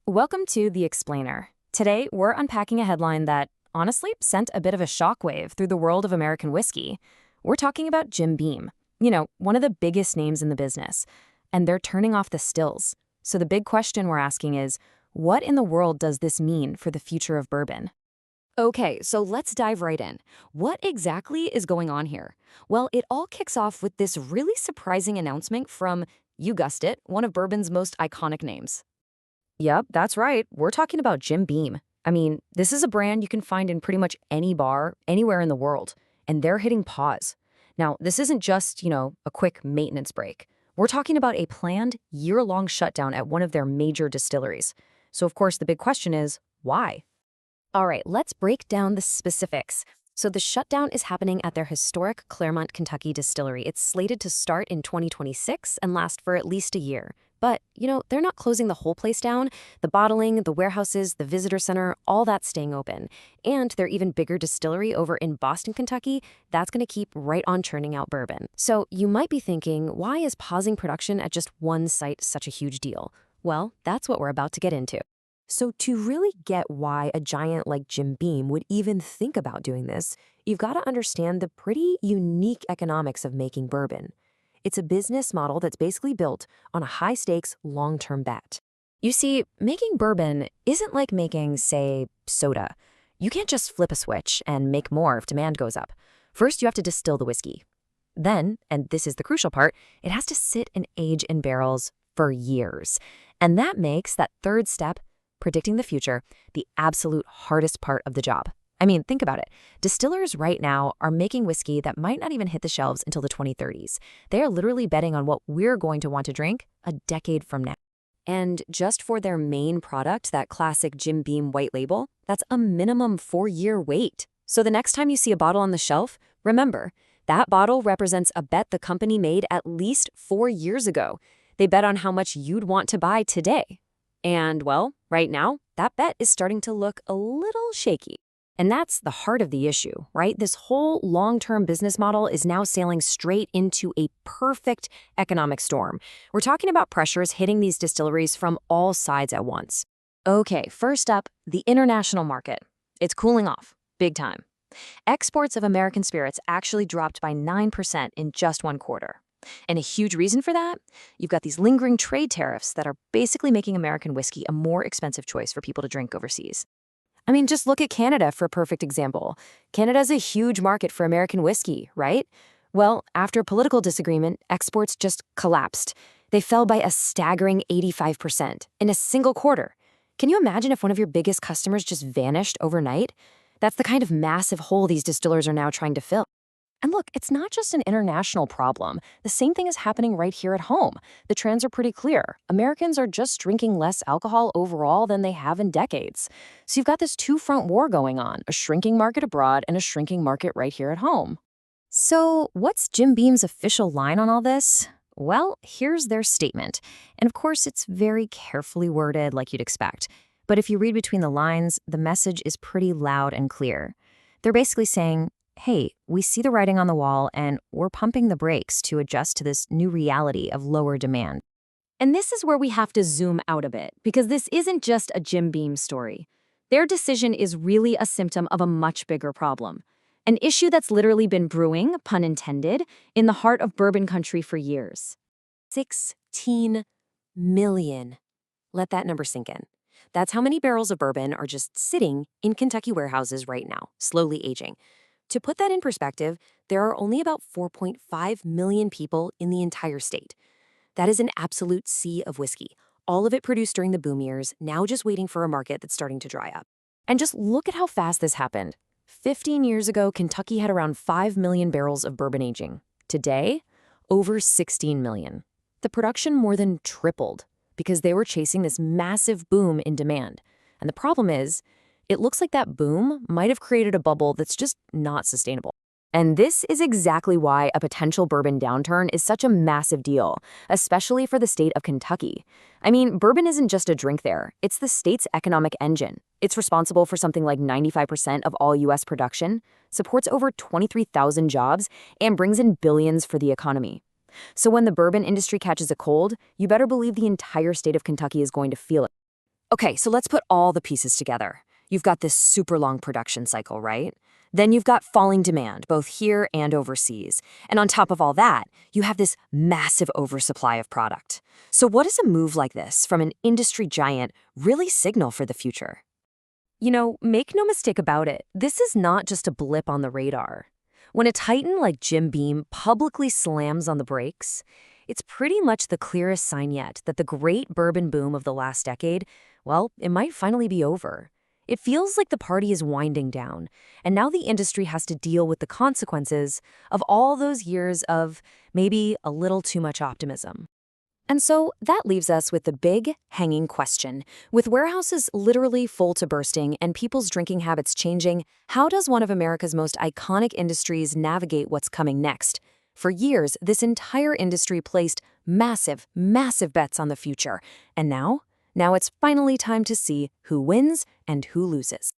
Welcome to The Explainer. Today, we're unpacking a headline that, honestly, sent a bit of a shockwave through the world of American whiskey. We're talking about Jim Beam, one of the biggest names in the business, and they're turning off the stills. So the big question we're asking is, what in the world does this mean for the future of bourbon? Okay, so let's dive right in. What exactly is going on here? Well, it all kicks off with this really surprising announcement from, you guessed it, one of bourbon's most iconic names. Yep, that's right. We're talking about Jim Beam. I mean, this is a brand you can find in pretty much any bar, anywhere in the world, and they're hitting pause. Now, this isn't just, a quick maintenance break. We're talking about a planned year-long shutdown at one of their major distilleries. So, of course, the big question is, why? All right, let's break down the specifics. So the shutdown is happening at their historic Clermont, Kentucky distillery. It's slated to start in 2026 and last for at least a year. But, they're not closing the whole place down. The bottling, the warehouses, the visitor center, all that's staying open. And their even bigger distillery over in Boston, Kentucky, that's going to keep right on churning out bourbon. So you might be thinking, why is pausing production at just one site such a huge deal? Well, that's what we're about to get into. So to really get why a giant like Jim Beam would even think about doing this, you've got to understand the pretty unique economics of making bourbon. It's a business model that's basically built on a high-stakes, long-term bet. You see, making bourbon isn't like making, say, soda. You can't just flip a switch and make more if demand goes up. First, you have to distill the whiskey. Then, and this is the crucial part, it has to sit and age in barrels for years. And that makes that third step, predicting the future, the absolute hardest part of the job. I mean, think about it. Distillers right now are making whiskey that might not even hit the shelves until the 2030s. They are literally betting on what we're going to want to drink a decade from now. And just for their main product, that classic Jim Beam white label, that's a minimum 4-year wait. So the next time you see a bottle on the shelf, remember, that bottle represents a bet the company made at least 4 years ago. They bet on how much you'd want to buy today. And, well, right now, that bet is starting to look a little shaky. And that's the heart of the issue, right? This whole long-term business model is now sailing straight into a perfect economic storm. We're talking about pressures hitting these distilleries from all sides at once. Okay, first up, the international market. It's cooling off, big time. Exports of American spirits actually dropped by 9% in just one quarter. And a huge reason for that? You've got these lingering trade tariffs that are basically making American whiskey a more expensive choice for people to drink overseas. I mean, just look at Canada for a perfect example. Canada's a huge market for American whiskey, right? Well, after political disagreement, exports just collapsed. They fell by a staggering 85% in a single quarter. Can you imagine if one of your biggest customers just vanished overnight? That's the kind of massive hole these distillers are now trying to fill. And look, it's not just an international problem. The same thing is happening right here at home. The trends are pretty clear. Americans are just drinking less alcohol overall than they have in decades. So you've got this two-front war going on, a shrinking market abroad and a shrinking market right here at home. So what's Jim Beam's official line on all this? Well, here's their statement. And of course, it's very carefully worded like you'd expect. But if you read between the lines, the message is pretty loud and clear. They're basically saying, hey, we see the writing on the wall and we're pumping the brakes to adjust to this new reality of lower demand. And this is where we have to zoom out a bit, because this isn't just a Jim Beam story. Their decision is really a symptom of a much bigger problem. An issue that's literally been brewing, pun intended, in the heart of bourbon country for years. 16 million. Let that number sink in. That's how many barrels of bourbon are just sitting in Kentucky warehouses right now, slowly aging. To put that in perspective, there are only about 4.5 million people in the entire state. That is an absolute sea of whiskey, all of it produced during the boom years, now just waiting for a market that's starting to dry up. And just look at how fast this happened. 15 years ago, Kentucky had around 5 million barrels of bourbon aging. Today, over 16 million. The production more than tripled because they were chasing this massive boom in demand. And the problem is, it looks like that boom might have created a bubble that's just not sustainable. And this is exactly why a potential bourbon downturn is such a massive deal, especially for the state of Kentucky. I mean, bourbon isn't just a drink there. It's the state's economic engine. It's responsible for something like 95% of all U.S. production, supports over 23,000 jobs, and brings in billions for the economy. So when the bourbon industry catches a cold, you better believe the entire state of Kentucky is going to feel it. Okay, so let's put all the pieces together. You've got this super long production cycle, right? Then you've got falling demand, both here and overseas. And on top of all that, you have this massive oversupply of product. So what does a move like this from an industry giant really signal for the future? Make no mistake about it, this is not just a blip on the radar. When a titan like Jim Beam publicly slams on the brakes, it's pretty much the clearest sign yet that the great bourbon boom of the last decade, well, it might finally be over. It feels like the party is winding down, and now the industry has to deal with the consequences of all those years of maybe a little too much optimism. And so that leaves us with the big, hanging question. With warehouses literally full to bursting and people's drinking habits changing, how does one of America's most iconic industries navigate what's coming next? For years, this entire industry placed massive, massive bets on the future. And now it's finally time to see who wins and who loses.